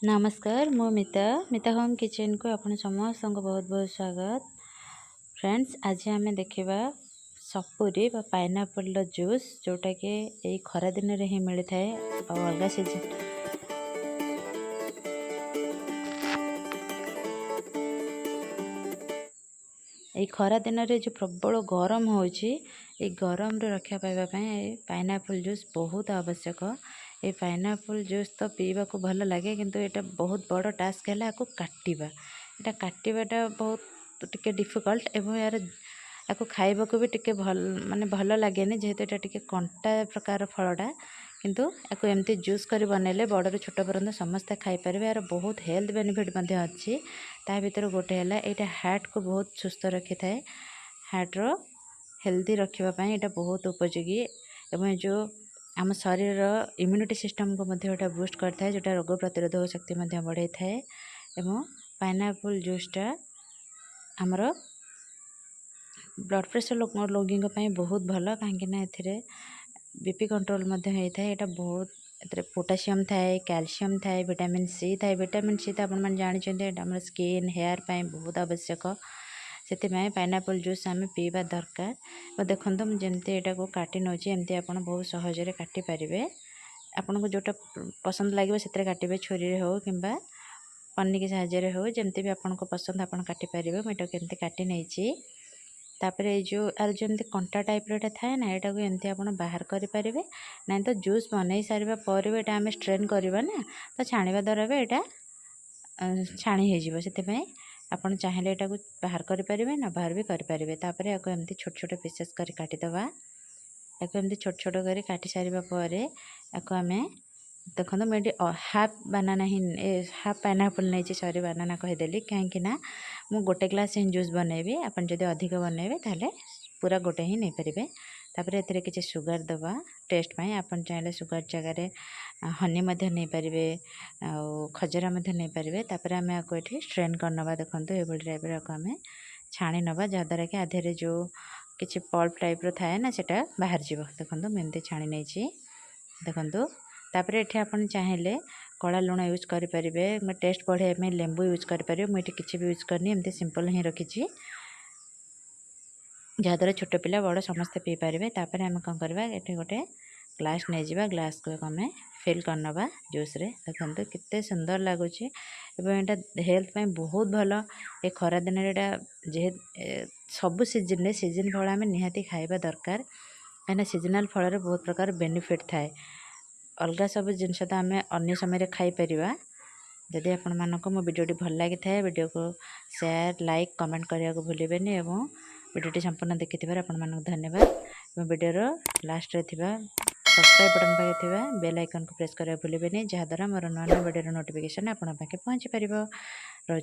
नमस्कार मु मिता होम किचन को आपण समस्त को बहुत बहुत स्वागत। फ्रेंड्स आज आम देखा सपुरी पाइनापल जूस जोटा कि यही खरा दिन में ही मिलता है और अलग सीजन यही खरा दिन में जो प्रबल गरम होची गरम रक्षा पाइबापी पाइनापल जूस बहुत आवश्यक। ये पाइनापल जूस तो पीवा को भल लगे किंतु ये बहुत बड़ टास्क है काटिबा एटा काटिबाटा बहुत टिके डिफिकल्ट एवं यार आपको खाइबा को भी टिके भल माने भल लगे जेहेतु एटा टिके कंटा प्रकार फलटा किंतु आपको एमती जूस कर बनइले बड़र छोट पर्यंत समस्ते खाई पारे। यार बहुत हेल्थ बेनिफिट अच्छी ता भीतर गोटे है यहाँ हार्ट को बहुत सुस्थ रखी थाए हार्ट रो हेल्दी रखापी यहाँ बहुत उपयोगी एवं जो आम शरीर इम्यूनिटी सिस्टम को मध्य बूस्ट करता है जोटा रोग प्रतिरोधक शक्ति बढ़ाई थाए। एवं पाइनापल जूसटा आमर ब्लड प्रेशर रोगी बहुत भल कहीं बीपी कंट्रोल होता है। यहाँ बहुत पोटासियम थाए कैल्शियम थाए विटामिन सी थाए। विटामिन सी तो आप जानते आम स्किन हेयर पाई बहुत आवश्यक से पाइनापल जूस आम पीवा दरकार। देखो मुझे यहाँ को काटि नौची एमती आप बहुत सहजरे काटि पारे आपन को जोटा पसंद लगे से काटे छुरी हो कि पन्नी साहाଯ୍य हो जमती भी आपन को पसंद आप काटि पारे। मुझे केमती काटि नहीं तापर जो आर जमी कंटा टाइप रे थाए ना यहाँ को एमती आप बाहर करें ना तो जूस बनई सारा पर भी आम स्ट्रेन करवा ना तो छाणवा द्वारा भी यहाँ छाणी हो आपड़ चाहिए यहाँ को बाहर करें ना बाहर भी करें। तापर या एमती छोट छोट पीसेस कर काटिदवा या एमती छोट छोट कर काटि सारापर आम देखो मुझे हाफ बानाना ही हाफ पाइनापल नहीं सॉरी बानाना कहीदेली कहीं मु गोटे ग्लास ही जूस बनैबी आपन जदि अधिक बनैबे ताले पूरा गोटे ही नहीं पारे। तापर एथिरे किछि सुगर दबा टेस्ट पाई आपन चाहे सुगर जगार हनी मध्य नहीं पारे खजरा मध्य नहीं पारे। तापर आम आपको ये स्ट्रेन करनवा देखो ये टाइप आम छाणी नवा जहाद्वारा कि आधे जो किछि पल्प टाइप रो थाए ना सेटा बाहर जीव देखो एमती छाणी नहीं देखो। तापर ये आपन चाहिए कला लुण यूज करें टेस्ट बढ़ाई लेंबू यूज करें मुझे किसी भी यूज करनी एमती सिंपल ही रखी जहाद्वारा छोट पिला बड़ समस्ते पी पारे। तापर आम कौन करवा ये गोटे ग्लास नहीं जावा ग्लास को आम फिल करनवा जूस रे देखो केते सुंदर लगुच यहाँ हेल्थ पाई बहुत भल। ये खरा दिन जे सब सीजन सीजन फल आम निहाती खाइबा दरकार कहीं सीजनाल फल बहुत प्रकार बेनिफिट थाए अलग सब जिनस तो आम अन्य समय खाईपर। जदि आपण मानक मो वीडियोटी भल लगी थाए वीडियो को शेयर लाइक कमेंट करने को भूलें एवं वीडियोटी संपूर्ण देखि आपण मानक धन्यवाद। वीडियोर लास्ट रे सब्सक्राइब बटन पाखे थिबा बेल आइकन को प्रेस करने भूलें जहाद्वारा मोर नूआ नूआ वीडियो नोटिफिकेशन आपण पाखे पहुँची पार।